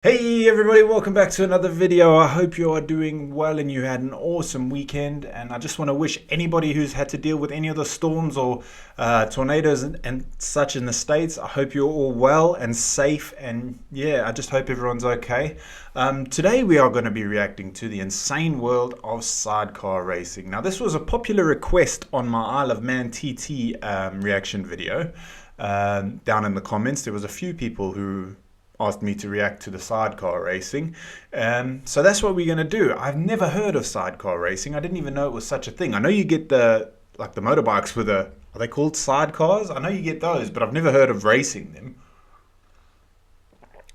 Hey everybody, welcome back to another video. I hope you are doing well and you had an awesome weekend, and I just want to wish anybody who's had to deal with any of the storms or tornadoes and such in the States, I hope you're all well and safe, and yeah, I just hope everyone's okay. Today we are going to be reacting to the insane world of sidecar racing. Now this was a popular request on my Isle of Man TT reaction video. Down in the comments there was a few people who asked me to react to the sidecar racing. So that's what we're going to do. I've never heard of sidecar racing. I didn't even know it was such a thing. I know you get the motorbikes with are they called sidecars? I know you get those, but I've never heard of racing them.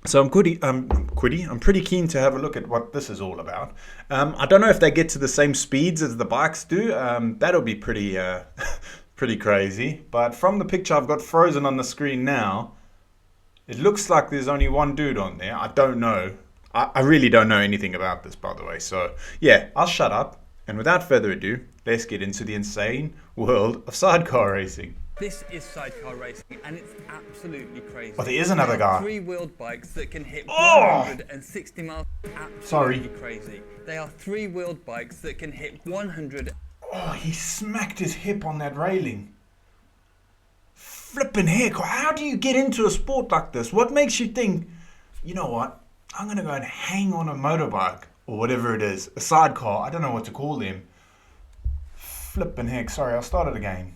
So I'm pretty keen to have a look at what this is all about. I don't know if they get to the same speeds as the bikes do. That'll be pretty pretty crazy. But from the picture I've got frozen on the screen now, it looks like there's only one dude on there. I don't know. I really don't know anything about this, by the way. So, yeah, I'll shut up. And without further ado, let's get into the insane world of sidecar racing. This is sidecar racing, and it's absolutely crazy. Oh, there is another guy. Three-wheeled bikes that can hit 160 miles. Absolutely crazy. They are three-wheeled bikes that can hit 100. Oh, he smacked his hip on that railing. Flipping heck, how do you get into a sport like this? What makes you think, you know what, I'm going to go and hang on a motorbike or whatever it is, a sidecar, I don't know what to call them. Flipping heck, sorry, I'll start it again.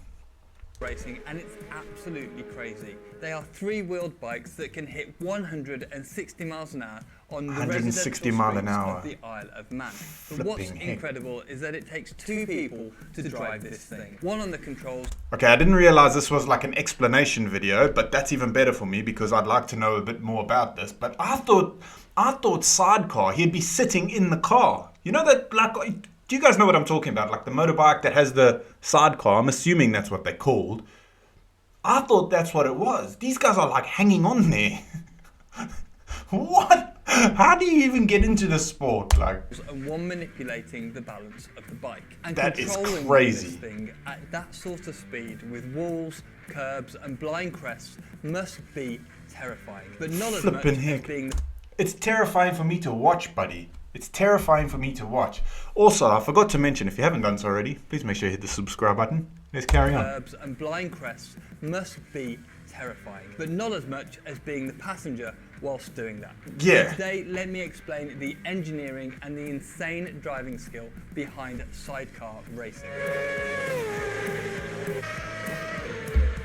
Racing, and it's absolutely crazy. They are three-wheeled bikes that can hit 160 miles an hour on the 160 mile an hour of the Isle of Man. But what's incredible is that it takes two people to drive this thing. One on the controls. Okay, I didn't realize this was like an explanation video, but that's even better for me because I'd like to know a bit more about this. But I thought sidecar, he'd be sitting in the car. You know that, like, do you guys know what I'm talking about? Like the motorbike that has the sidecar, I'm assuming that's what they're called. I thought that's what it was. These guys are like hanging on there. What? How do you even get into the sport? Like, and one manipulating the balance of the bike. And that is controlling crazy. This thing at that sort of speed with walls, curbs and blind crests must be terrifying. But not as much as being... It's terrifying for me to watch, buddy. It's terrifying for me to watch. Also, I forgot to mention, if you haven't done so already, please make sure you hit the subscribe button. Let's carry on. Curbs and blind crests must be terrifying, but not as much as being the passenger whilst doing that. Yeah. So today, let me explain the engineering and the insane driving skill behind sidecar racing.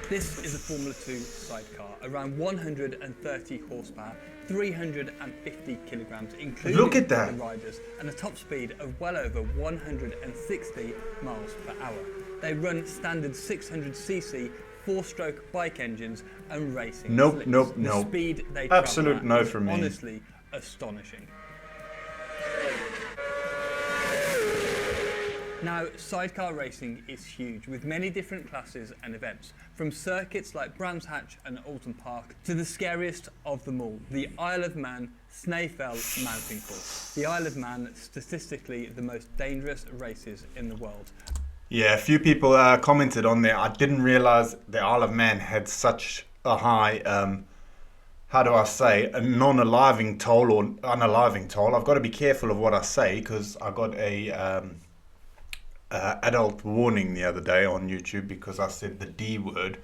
This is a Formula 2 sidecar, around 130 horsepower, 350 kilograms, including the riders, and a top speed of well over 160 miles per hour. They run standard 600cc four-stroke bike engines and racing. Nope. The speed they absolute no is from me. Honestly astonishing. Now, sidecar racing is huge, with many different classes and events, from circuits like Brands Hatch and Alton Park to the scariest of them all, the Isle of Man Snaefell Mountain Course. The Isle of Man, statistically the most dangerous races in the world. Yeah, a few people commented on there. I didn't realize the Isle of Man had such a high, how do I say, a non-aliving toll or unaliving toll. I've got to be careful of what I say because I got a adult warning the other day on YouTube because I said the D word.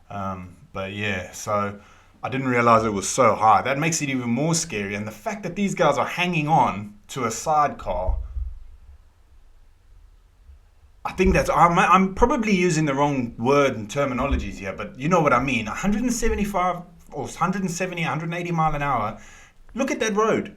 But yeah, so I didn't realize it was so high. That makes it even more scary. And the fact that these guys are hanging on to a sidecar, I think that's, I'm probably using the wrong word and terminologies here, but you know what I mean. 175 or 170, 180 mile an hour. Look at that road.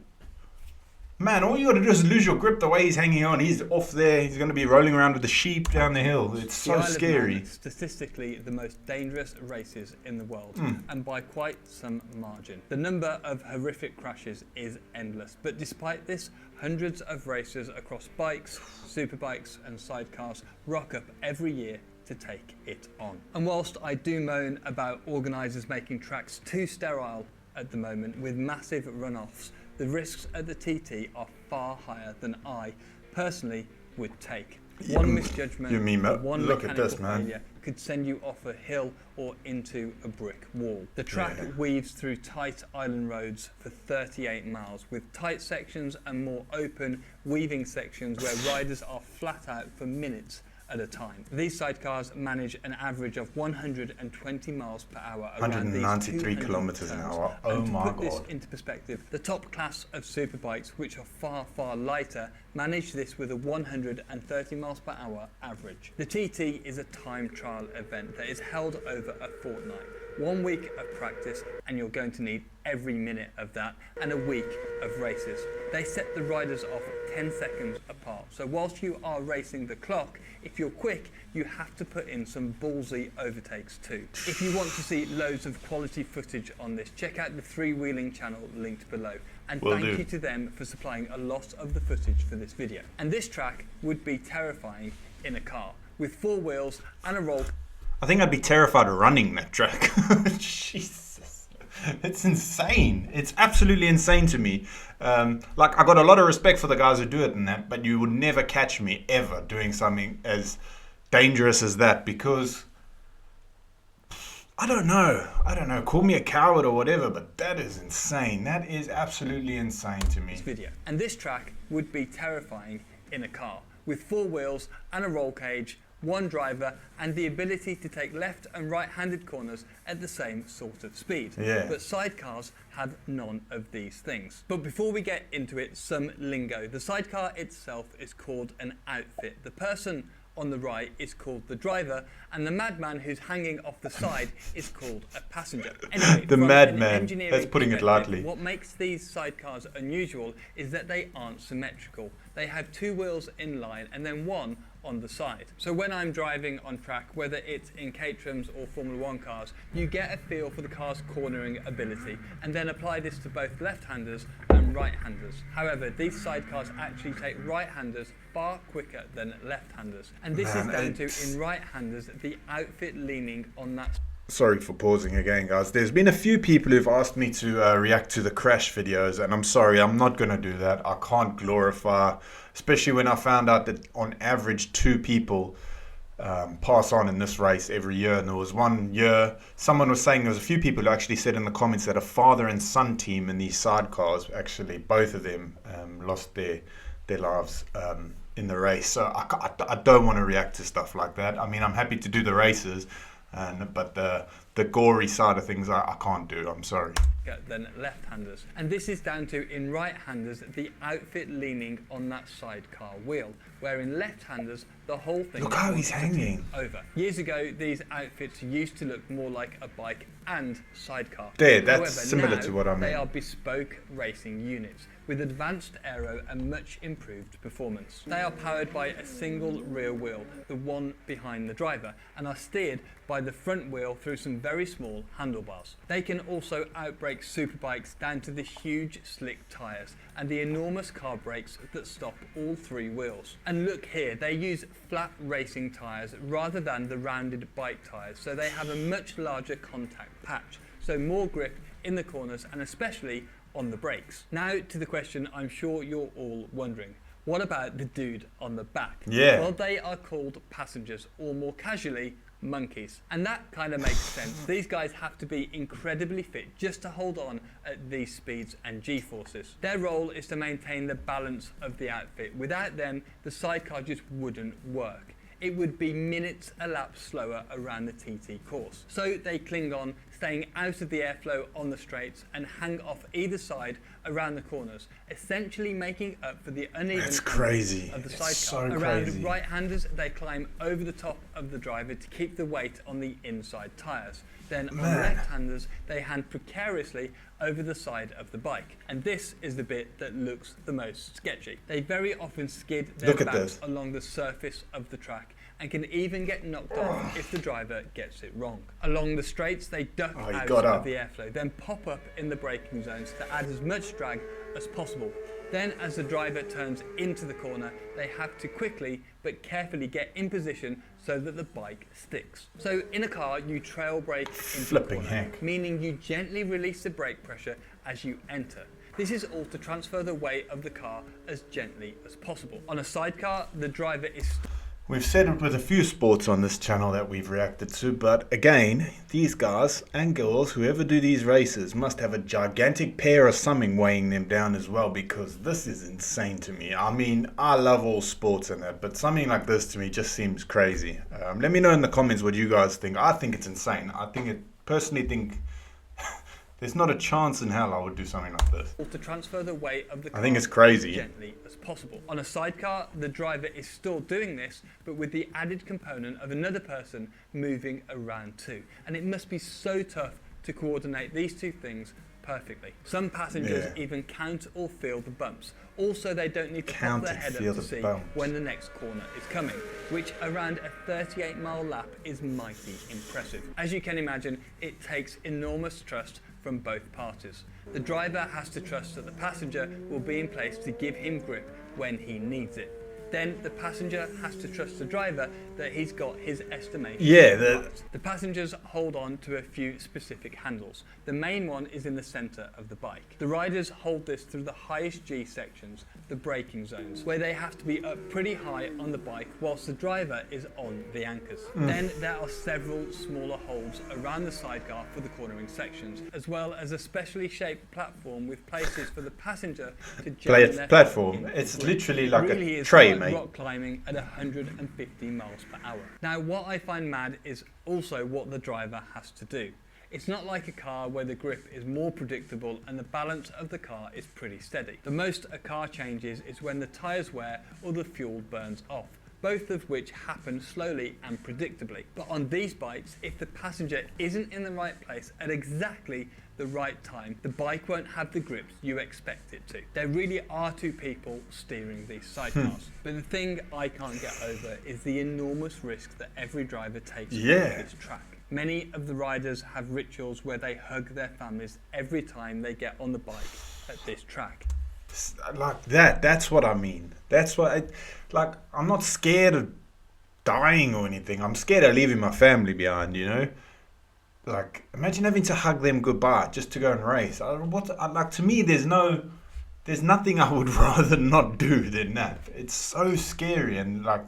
Man, all you got to do is lose your grip the way he's hanging on. He's off there. He's going to be rolling around with the sheep down the hill. It's so scary. Statistically, the most dangerous races in the world, and by quite some margin. The number of horrific crashes is endless. But despite this, hundreds of racers across bikes, superbikes and sidecars rock up every year to take it on. And whilst I do moan about organisers making tracks too sterile at the moment with massive runoffs, the risks at the TT are far higher than I personally would take. One misjudgment, you mean, or one look at mechanical this, man. failure could send you off a hill or into a brick wall. The track weaves through tight island roads for 38 miles, with tight sections and more open, weaving sections where riders are flat out for minutes at a time. These sidecars manage an average of 120 miles per hour around these 193 kilometers an hour. Oh and to my put this God. into perspective, the top class of superbikes, which are far, far lighter, manage this with a 130 miles per hour average. The TT is a time trial event that is held over a fortnight. 1 week of practice, and you're going to need every minute of that, and a week of races. They set the riders off 10 seconds apart. So whilst you are racing the clock, if you're quick, you have to put in some ballsy overtakes too. If you want to see loads of quality footage on this, check out the Freewheeling channel linked below. And thank you to them for supplying a lot of the footage for this video. And this track would be terrifying in a car, with 4 wheels and a roll. I think I'd be terrified of running that track. Jesus. It's insane. It's absolutely insane to me. Like, I got a lot of respect for the guys who do it and that, but you would never catch me ever doing something as dangerous as that, because I don't know, call me a coward or whatever, but that is insane. That is absolutely insane to me. Video. And this track would be terrifying in a car, with 4 wheels and a roll cage, 1 driver, and the ability to take left and right-handed corners at the same sort of speed. Yeah. But sidecars have none of these things. But before we get into it, some lingo. The sidecar itself is called an outfit. The person on the right is called the driver, and the madman who's hanging off the side is called a passenger. Anyway, The madman, that's putting it lightly. what makes these sidecars unusual is that they aren't symmetrical. They have 2 wheels in line and then 1 on the side. So when I'm driving on track, whether it's in Caterhams or Formula 1 cars, you get a feel for the car's cornering ability and then apply this to both left-handers and right-handers. However, these sidecars actually take right-handers far quicker than left-handers. And this is down to, in right-handers, the outfit leaning on that. Sorry for pausing again, guys. There's been a few people who've asked me to react to the crash videos, and I'm sorry, I'm not going to do that. I can't glorify, especially when I found out that on average 2 people pass on in this race every year. And there was one year, someone was saying, there was a few people who actually said in the comments that a father and son team in these sidecars, actually both of them lost their lives in the race. So I don't want to react to stuff like that. I mean, I'm happy to do the races, but the gory side of things I can't do. I'm sorry. Than left-handers. And this is down to, in right-handers, the outfit leaning on that sidecar wheel, where in left-handers, the whole thing Look how he's hanging over. Years ago, these outfits used to look more like a bike and sidecar. There, that's However, similar now to what I mean. They are bespoke racing units with advanced aero and much improved performance. They are powered by a single rear wheel, the one behind the driver, and are steered by the front wheel through some very small handlebars. They can also outbrake superbikes down to the huge slick tyres and the enormous car brakes that stop all 3 wheels. And look here, they use flat racing tyres rather than the rounded bike tyres, so they have a much larger contact patch, so more grip in the corners and especially on the brakes. Now to the question I'm sure you're all wondering. What about the dude on the back? Yeah. Well, they are called passengers, or more casually, monkeys. And that kind of makes sense. These guys have to be incredibly fit just to hold on at these speeds and G-forces. Their role is to maintain the balance of the outfit. Without them, the sidecar just wouldn't work. It would be minutes a lap slower around the TT course. So they cling on, staying out of the airflow on the straights, and hang off either side around the corners, essentially making up for the unevenness of the sidecar. So around crazy. right-handers, they climb over the top of the driver to keep the weight on the inside tyres. Then on left-handers, they hand precariously over the side of the bike. And this is the bit that looks the most sketchy. They very often skid their backs along the surface of the track and can even get knocked off if the driver gets it wrong. Along the straights, they duck out of the airflow, then pop up in the braking zones to add as much drag as possible. Then, as the driver turns into the corner, they have to quickly but carefully get in position so that the bike sticks. So in a car, you trail brake into the corner, meaning you gently release the brake pressure as you enter. This is all to transfer the weight of the car as gently as possible. On a sidecar, the driver is... We've said it with a few sports on this channel that we've reacted to, but again, these guys and girls, whoever do these races, must have a gigantic pair or something weighing them down as well, because this is insane to me. I mean, I love all sports and that, but something like this to me just seems crazy. Let me know in the comments what you guys think. I think it's insane. Personally think there's not a chance in hell I would do something like this. To transfer the weight of the car I think it's crazy. as gently as possible. On a sidecar, the driver is still doing this, but with the added component of another person moving around too. And it must be so tough to coordinate these two things perfectly. Some passengers even count or feel the bumps. Also, they don't need to pop their head up to see when the next corner is coming, which around a 38-mile lap is mighty impressive. As you can imagine, it takes enormous trust from both parties. The driver has to trust that the passenger will be in place to give him grip when he needs it. Then the passenger has to trust the driver that he's got his estimation. The passengers hold on to a few specific handles. The main one is in the center of the bike. The riders hold this through the highest G sections, the braking zones, where they have to be up pretty high on the bike whilst the driver is on the anchors. Then there are several smaller holds around the sidecar for the cornering sections, as well as a specially shaped platform with places for the passenger to jam their platform. It's literally like a tray, mate. Rock climbing at 150 miles per hour. Now, what I find mad is also what the driver has to do. It's not like a car where the grip is more predictable and the balance of the car is pretty steady. The most a car changes is when the tyres wear or the fuel burns off, both of which happen slowly and predictably. But on these bikes, if the passenger isn't in the right place at exactly the right time, the bike won't have the grips you expect it to. There really are two people steering these sidecars. But the thing I can't get over is the enormous risk that every driver takes on this track. Many of the riders have rituals where they hug their families every time they get on the bike at this track. Like that's what I mean. That's what I'm not scared of dying or anything. I'm scared of leaving my family behind, you know? Like, imagine having to hug them goodbye just to go and race. To me, there's nothing I would rather not do than that. It's so scary and like,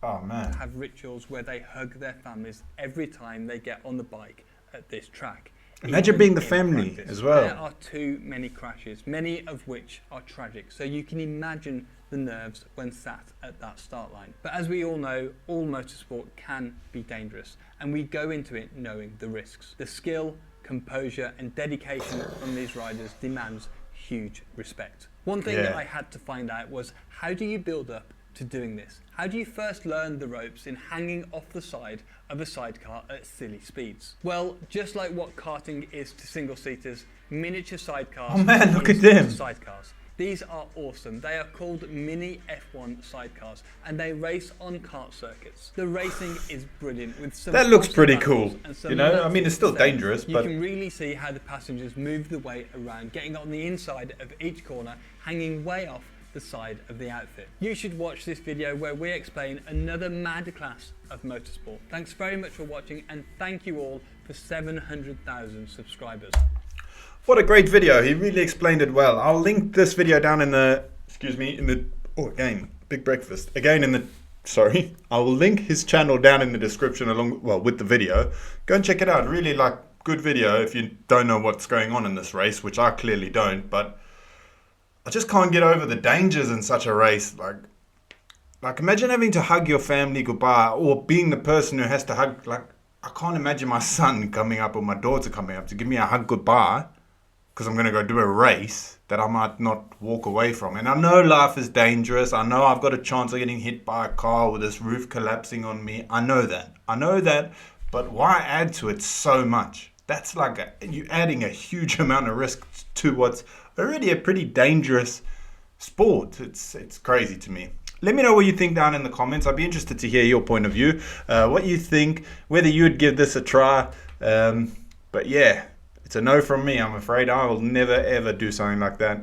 oh man. Have rituals where they hug their families every time they get on the bike at this track. Imagine being the family as well. There are too many crashes, many of which are tragic. So you can imagine the nerves when sat at that start line. But as we all know, all motorsport can be dangerous, and we go into it knowing the risks. The skill, composure and dedication from these riders demands huge respect. One thing that I had to find out was, how do you build up to doing this? How do you first learn the ropes in hanging off the side of a sidecar at silly speeds? Well, just like what karting is to single-seaters, miniature sidecars sidecars. These are awesome. They are called mini F1 sidecars and they race on kart circuits. The racing is brilliant with some that looks pretty cool. You know, I mean, it's still dangerous, but you can really see how the passengers move the weight around, getting on the inside of each corner, hanging way off the side of the outfit. You should watch this video where we explain another mad class of motorsport. Thanks very much for watching, and thank you all for 700,000 subscribers. What a great video. He really explained it well. I'll link this video down in the, big breakfast. I will link his channel down in the description with the video. Go and check it out. Really good video if you don't know what's going on in this race, which I clearly don't, but I just can't get over the dangers in such a race. Like imagine having to hug your family goodbye, or being the person who has to hug, I can't imagine my son coming up or my daughter coming up to give me a hug goodbye because I'm going to go do a race that I might not walk away from. And I know life is dangerous. I know I've got a chance of getting hit by a car with this roof collapsing on me. I know that. But why add to it so much? That's you're adding a huge amount of risk to what's already a pretty dangerous sport. It's crazy to me. Let me know what you think down in the comments. I'd be interested to hear your point of view, what you think, whether you would give this a try. But yeah, it's a no from me. I'm afraid I will never ever do something like that.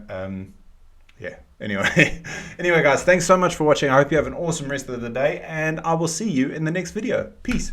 Anyway, guys, thanks so much for watching. I hope you have an awesome rest of the day, and I will see you in the next video. Peace.